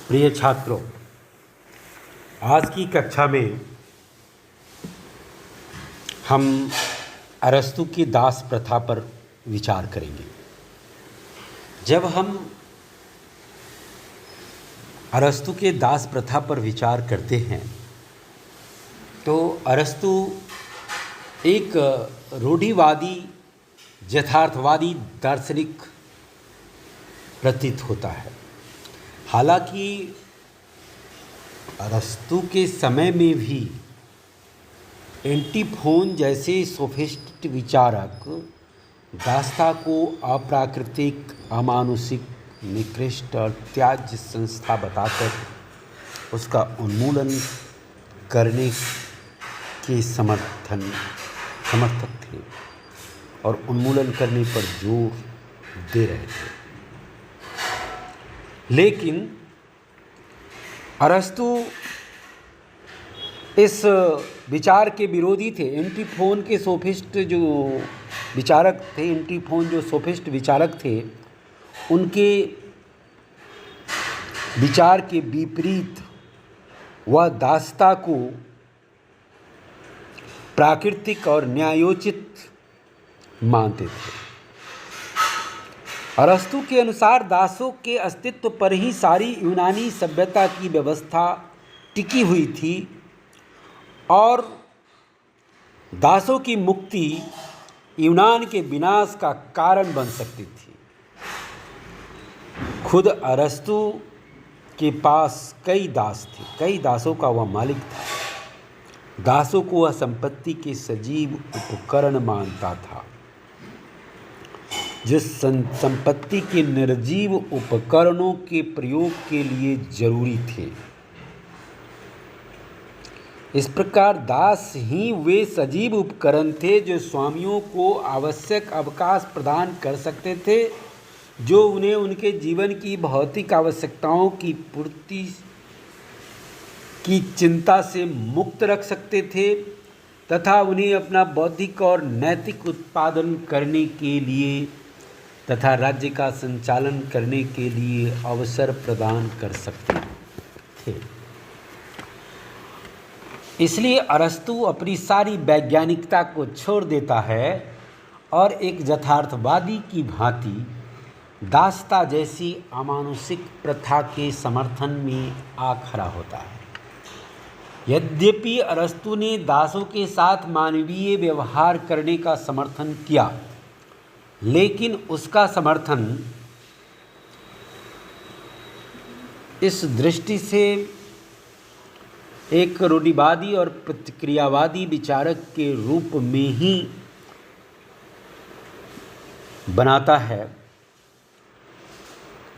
प्रिय छात्रों, आज की कक्षा में हम अरस्तू की दास प्रथा पर विचार करेंगे। जब हम अरस्तू के दास प्रथा पर विचार करते हैं तो अरस्तू एक रूढ़िवादी यथार्थवादी दार्शनिक प्रतीत होता है। हालांकि अरस्तू के समय में भी एंटीफोन जैसे सोफिस्ट विचारक दास्ता को अप्राकृतिक, अमानुषिक, निकृष्ट और त्याज्य संस्था बताकर उसका उन्मूलन करने के समर्थक थे और उन्मूलन करने पर जोर दे रहे थे। लेकिन अरस्तू इस विचार के विरोधी थे। एंटीफोन के सोफिस्ट जो विचारक थे, एंटीफोन जो सोफिस्ट विचारक थे, उनके विचार के विपरीत वह दास्ता को प्राकृतिक और न्यायोचित मानते थे। अरस्तू के अनुसार दासों के अस्तित्व पर ही सारी यूनानी सभ्यता की व्यवस्था टिकी हुई थी और दासों की मुक्ति यूनान के विनाश का कारण बन सकती थी। खुद अरस्तू के पास कई दास थे, कई दासों का वह मालिक था। दासों को वह संपत्ति के सजीव उपकरण मानता था, जिस संपत्ति के निर्जीव उपकरणों के प्रयोग के लिए जरूरी थे। इस प्रकार दास ही वे सजीव उपकरण थे जो स्वामियों को आवश्यक अवकाश प्रदान कर सकते थे, जो उन्हें उनके जीवन की भौतिक आवश्यकताओं की पूर्ति की चिंता से मुक्त रख सकते थे तथा उन्हें अपना बौद्धिक और नैतिक उत्पादन करने के लिए तथा राज्य का संचालन करने के लिए अवसर प्रदान कर सकते थे। इसलिए अरस्तू अपनी सारी वैज्ञानिकता को छोड़ देता है और एक यथार्थवादी की भांति दास्ता जैसी अमानुषिक प्रथा के समर्थन में आ खड़ा होता है। यद्यपि अरस्तू ने दासों के साथ मानवीय व्यवहार करने का समर्थन किया, लेकिन उसका समर्थन इस दृष्टि से एक रूढ़िवादी और प्रतिक्रियावादी विचारक के रूप में ही बनाता है।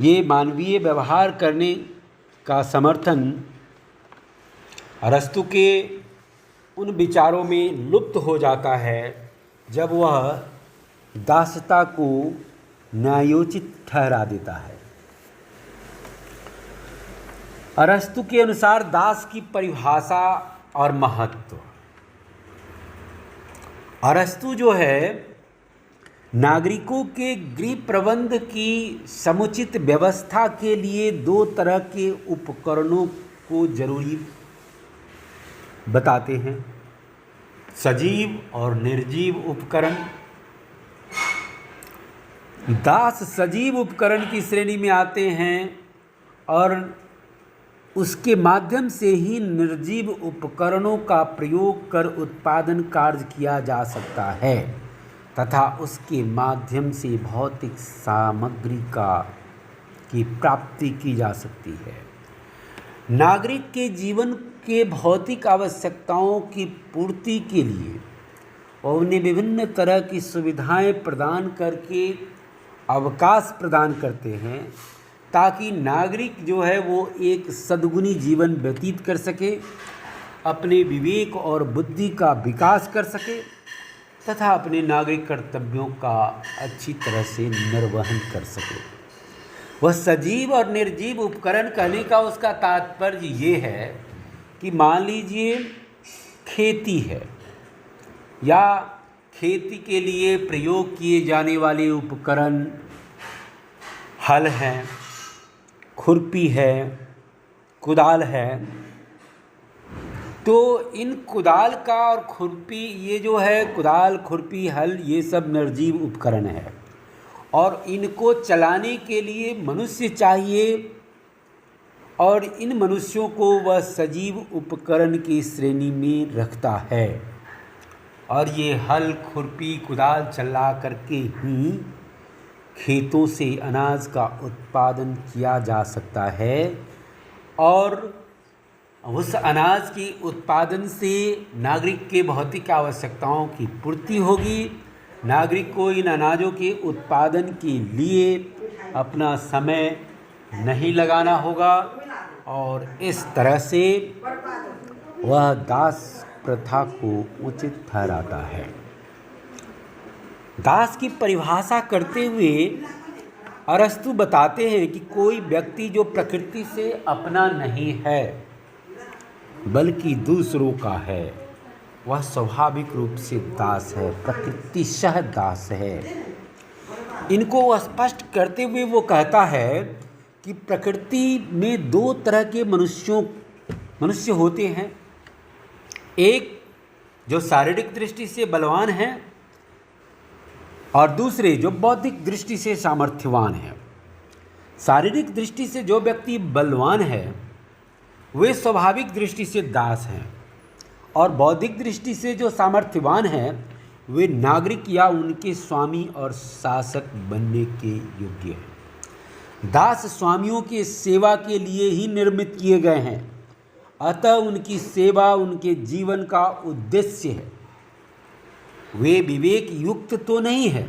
ये मानवीय व्यवहार करने का समर्थन अरस्तू के उन विचारों में लुप्त हो जाता है जब वह दासता को न्यायोचित ठहरा देता है। अरस्तू के अनुसार दास की परिभाषा और महत्व। अरस्तू जो है नागरिकों के गृह प्रबंध की समुचित व्यवस्था के लिए दो तरह के उपकरणों को जरूरी बताते हैं, सजीव और निर्जीव उपकरण। दास सजीव उपकरण की श्रेणी में आते हैं और उसके माध्यम से ही निर्जीव उपकरणों का प्रयोग कर उत्पादन कार्य किया जा सकता है तथा उसके माध्यम से भौतिक सामग्री की प्राप्ति की जा सकती है। नागरिक के जीवन के भौतिक आवश्यकताओं की पूर्ति के लिए और उन्हें विभिन्न तरह की सुविधाएं प्रदान करके अवकाश प्रदान करते हैं ताकि नागरिक जो है वो एक सद्गुणी जीवन व्यतीत कर सके, अपने विवेक और बुद्धि का विकास कर सके तथा अपने नागरिक कर्तव्यों का अच्छी तरह से निर्वहन कर सके। वह सजीव और निर्जीव उपकरण कहने का उसका तात्पर्य ये है कि मान लीजिए खेती है या खेती के लिए प्रयोग किए जाने वाले उपकरण हल हैं, खुरपी है, कुदाल है, तो इन कुदाल का और खुरपी, ये जो है कुदाल, खुरपी, हल, ये सब निर्जीव उपकरण है और इनको चलाने के लिए मनुष्य चाहिए और इन मनुष्यों को वह सजीव उपकरण की श्रेणी में रखता है। और ये हल, खुरपी, कुदाल चला करके ही खेतों से अनाज का उत्पादन किया जा सकता है और उस अनाज के उत्पादन से नागरिक के भौतिक आवश्यकताओं की पूर्ति होगी। नागरिक को इन अनाजों के उत्पादन के लिए अपना समय नहीं लगाना होगा और इस तरह से वह दास प्रथा को उचित ठहराता है। दास की परिभाषा करते हुए अरस्तु बताते हैं कि कोई व्यक्ति जो प्रकृति से अपना नहीं है बल्कि दूसरों का है, वह स्वाभाविक रूप से दास है, प्रकृतिशः दास है। इनको स्पष्ट करते हुए वो कहता है कि प्रकृति में दो तरह के मनुष्य होते हैं। एक जो शारीरिक दृष्टि से बलवान है और दूसरे जो बौद्धिक दृष्टि से सामर्थ्यवान है। शारीरिक दृष्टि से जो व्यक्ति बलवान है वे स्वाभाविक दृष्टि से दास हैं और बौद्धिक दृष्टि से जो सामर्थ्यवान है वे नागरिक या उनके स्वामी और शासक बनने के योग्य हैं। दास स्वामियों की सेवा के लिए ही निर्मित किए गए हैं, अतः उनकी सेवा उनके जीवन का उद्देश्य है। वे विवेक युक्त तो नहीं है,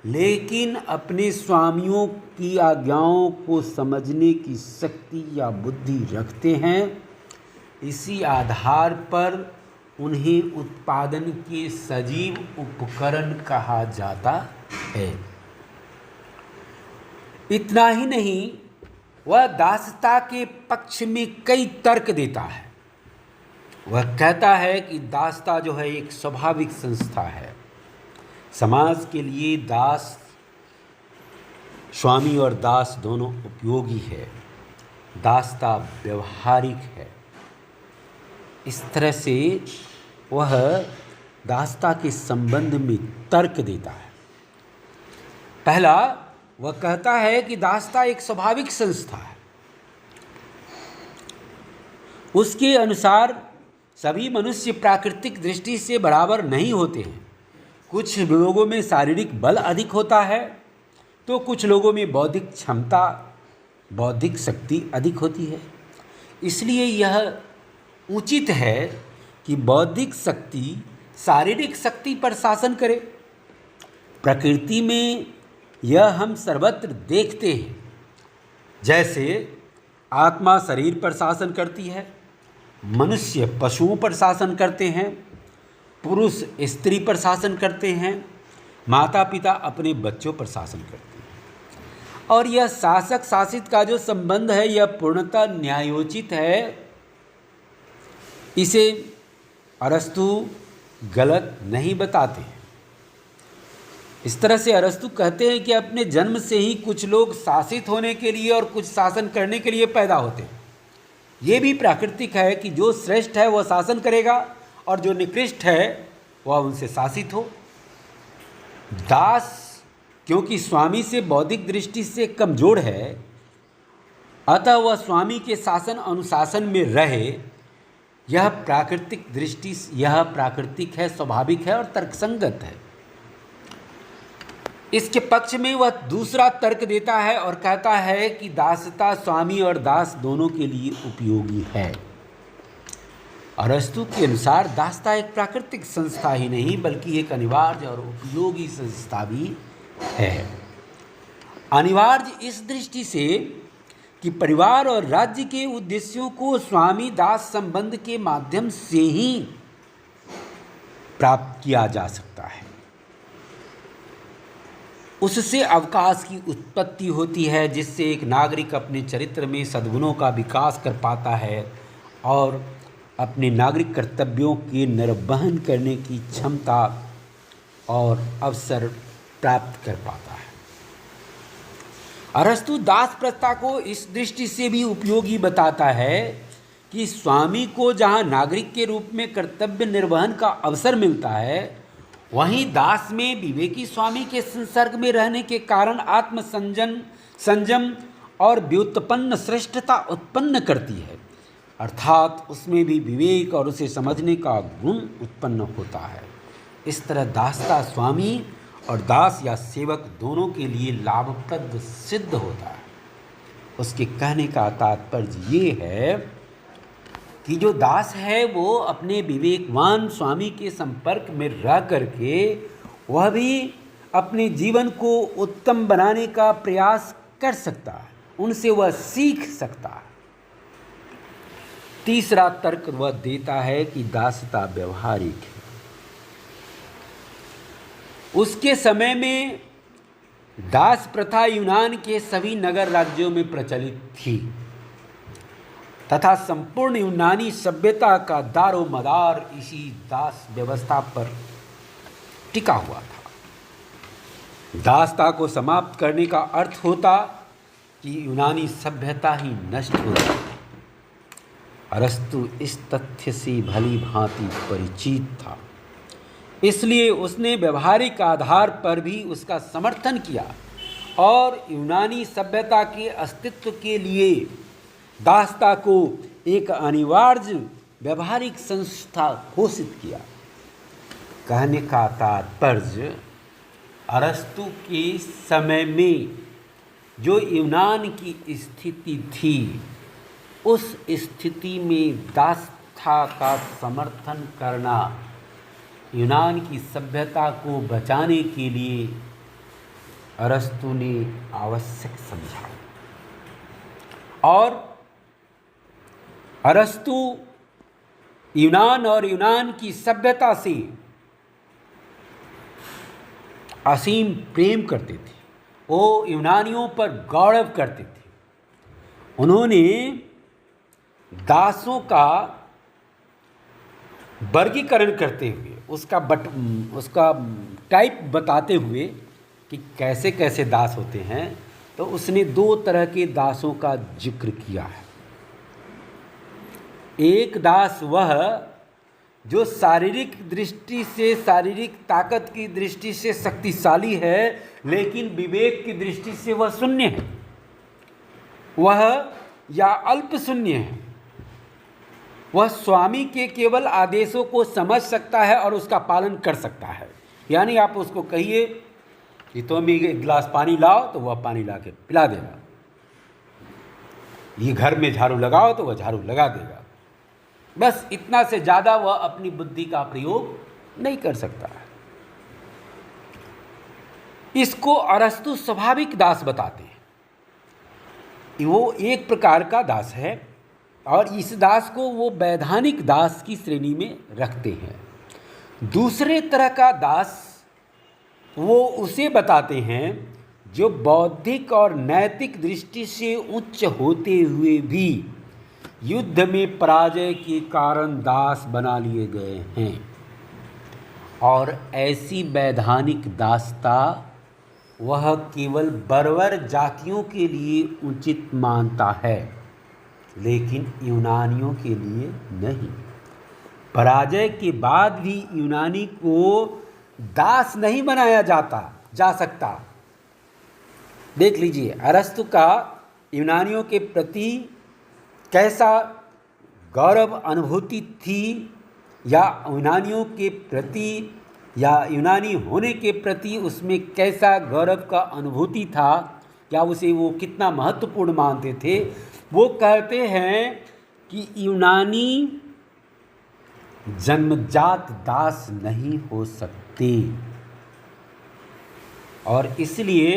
लेकिन अपने स्वामियों की आज्ञाओं को समझने की शक्ति या बुद्धि रखते हैं। इसी आधार पर उन्हें उत्पादन के सजीव उपकरण कहा जाता है। इतना ही नहीं, वह दासता के पक्ष में कई तर्क देता है। वह कहता है कि दासता जो है एक स्वाभाविक संस्था है। समाज के लिए दास, स्वामी और दास दोनों उपयोगी है। दासता व्यवहारिक है। इस तरह से वह दासता के संबंध में तर्क देता है। पहला, वह कहता है कि दासता एक स्वाभाविक संस्था है। उसके अनुसार सभी मनुष्य प्राकृतिक दृष्टि से बराबर नहीं होते हैं। कुछ लोगों में शारीरिक बल अधिक होता है तो कुछ लोगों में बौद्धिक क्षमता, बौद्धिक शक्ति अधिक होती है। इसलिए यह उचित है कि बौद्धिक शक्ति शारीरिक शक्ति पर शासन करे। प्रकृति में यह हम सर्वत्र देखते हैं। जैसे आत्मा शरीर पर शासन करती है, मनुष्य पशुओं पर शासन करते हैं, पुरुष स्त्री पर शासन करते हैं, माता पिता अपने बच्चों पर शासन करते हैं। और यह शासक शासित का जो संबंध है यह पूर्णतः न्यायोचित है। इसे अरस्तु गलत नहीं बताते हैं। इस तरह से अरस्तु कहते हैं कि अपने जन्म से ही कुछ लोग शासित होने के लिए और कुछ शासन करने के लिए पैदा होते हैं। ये भी प्राकृतिक है कि जो श्रेष्ठ है वह शासन करेगा और जो निकृष्ट है वह उनसे शासित हो। दास क्योंकि स्वामी से बौद्धिक दृष्टि से कमजोर है, अतः वह स्वामी के शासन अनुशासन में रहे। यह प्राकृतिक है, स्वाभाविक है और तर्कसंगत है। इसके पक्ष में वह दूसरा तर्क देता है और कहता है कि दासता स्वामी और दास दोनों के लिए उपयोगी है। अरस्तु के अनुसार दासता एक प्राकृतिक संस्था ही नहीं बल्कि एक अनिवार्य और उपयोगी संस्था भी है। अनिवार्य इस दृष्टि से कि परिवार और राज्य के उद्देश्यों को स्वामी दास संबंध के माध्यम से ही प्राप्त किया जा सकता है। उससे अवकाश की उत्पत्ति होती है जिससे एक नागरिक अपने चरित्र में सद्गुणों का विकास कर पाता है और अपने नागरिक कर्तव्यों के निर्वहन करने की क्षमता और अवसर प्राप्त कर पाता है। अरस्तु दास प्रथा को इस दृष्टि से भी उपयोगी बताता है कि स्वामी को जहाँ नागरिक के रूप में कर्तव्य निर्वहन का अवसर मिलता है, वहीं दास में विवेकी स्वामी के संसर्ग में रहने के कारण आत्म संयम और व्युत्पन्न श्रेष्ठता उत्पन्न करती है, अर्थात उसमें भी विवेक और उसे समझने का गुण उत्पन्न होता है। इस तरह दासता स्वामी और दास या सेवक दोनों के लिए लाभप्रद सिद्ध होता है। उसके कहने का तात्पर्य ये है कि जो दास है वो अपने विवेकवान स्वामी के संपर्क में रह करके वह भी अपने जीवन को उत्तम बनाने का प्रयास कर सकता है, उनसे वह सीख सकता है। तीसरा तर्क वह देता है कि दासता व्यवहारिक है। उसके समय में दास प्रथा यूनान के सभी नगर राज्यों में प्रचलित थी तथा संपूर्ण यूनानी सभ्यता का दारो मदार इसी दास व्यवस्था पर टिका हुआ था। दासता को समाप्त करने का अर्थ होता कि यूनानी सभ्यता ही नष्ट हो जाती। अरस्तु इस तथ्य से भली भांति परिचित था, इसलिए उसने व्यवहारिक आधार पर भी उसका समर्थन किया और यूनानी सभ्यता के अस्तित्व के लिए दासता को एक अनिवार्य व्यवहारिक संस्था घोषित किया। कहने का तात्पर्य अरस्तु के समय में जो यूनान की स्थिति थी, उस स्थिति में दासता का समर्थन करना यूनान की सभ्यता को बचाने के लिए अरस्तु ने आवश्यक समझा। और अरस्तु यूनान और यूनान की सभ्यता से असीम प्रेम करते थे, वो यूनानियों पर गौरव करते थे। उन्होंने दासों का वर्गीकरण करते हुए उसका टाइप बताते हुए कि कैसे कैसे दास होते हैं, तो उसने दो तरह के दासों का जिक्र किया है। एक दास वह जो शारीरिक दृष्टि से, शारीरिक ताकत की दृष्टि से शक्तिशाली है, लेकिन विवेक की दृष्टि से वह शून्य है, वह या अल्प शून्य है। वह स्वामी के केवल आदेशों को समझ सकता है और उसका पालन कर सकता है। यानी आप उसको कहिए कि तुम एक गिलास पानी लाओ तो वह पानी ला के पिला देगा, ये घर में झाड़ू लगाओ तो वह झाड़ू लगा देगा। बस इतना से ज़्यादा वह अपनी बुद्धि का प्रयोग नहीं कर सकता है। इसको अरस्तु स्वाभाविक दास बताते हैं। वो एक प्रकार का दास है और इस दास को वो वैधानिक दास की श्रेणी में रखते हैं। दूसरे तरह का दास वो उसे बताते हैं जो बौद्धिक और नैतिक दृष्टि से उच्च होते हुए भी युद्ध में पराजय के कारण दास बना लिए गए हैं, और ऐसी वैधानिक दासता वह केवल बर्बर जातियों के लिए उचित मानता है, लेकिन यूनानियों के लिए नहीं। पराजय के बाद भी यूनानी को दास नहीं बनाया जा सकता। देख लीजिए अरस्तु का यूनानियों के प्रति कैसा गौरव अनुभूति थी, या यूनानियों के प्रति या यूनानी होने के प्रति उसमें कैसा गौरव का अनुभूति था, या उसे वो कितना महत्वपूर्ण मानते थे। वो कहते हैं कि यूनानी जन्मजात दास नहीं हो सकते, और इसलिए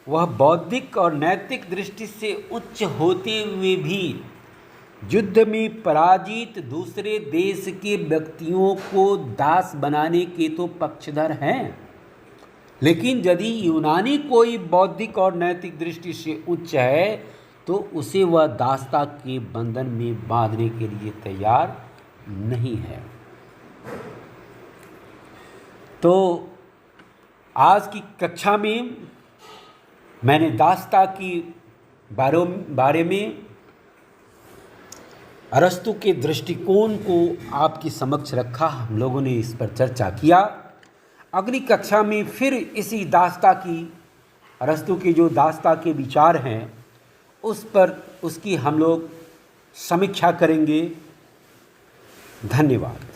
वह बौद्धिक और नैतिक दृष्टि से उच्च होते हुए भी युद्ध में पराजित दूसरे देश के व्यक्तियों को दास बनाने के तो पक्षधर हैं, लेकिन यदि यूनानी कोई बौद्धिक और नैतिक दृष्टि से उच्च है तो उसे वह दासता के बंधन में बांधने के लिए तैयार नहीं है। तो आज की कक्षा में मैंने दास्ता की बारे में अरस्तु के दृष्टिकोण को आपके समक्ष रखा। हम लोगों ने इस पर चर्चा किया। अगली कक्षा में फिर इसी दास्ता की, अरस्तु के जो दास्ता के विचार हैं उस पर उसकी हम लोग समीक्षा करेंगे। धन्यवाद।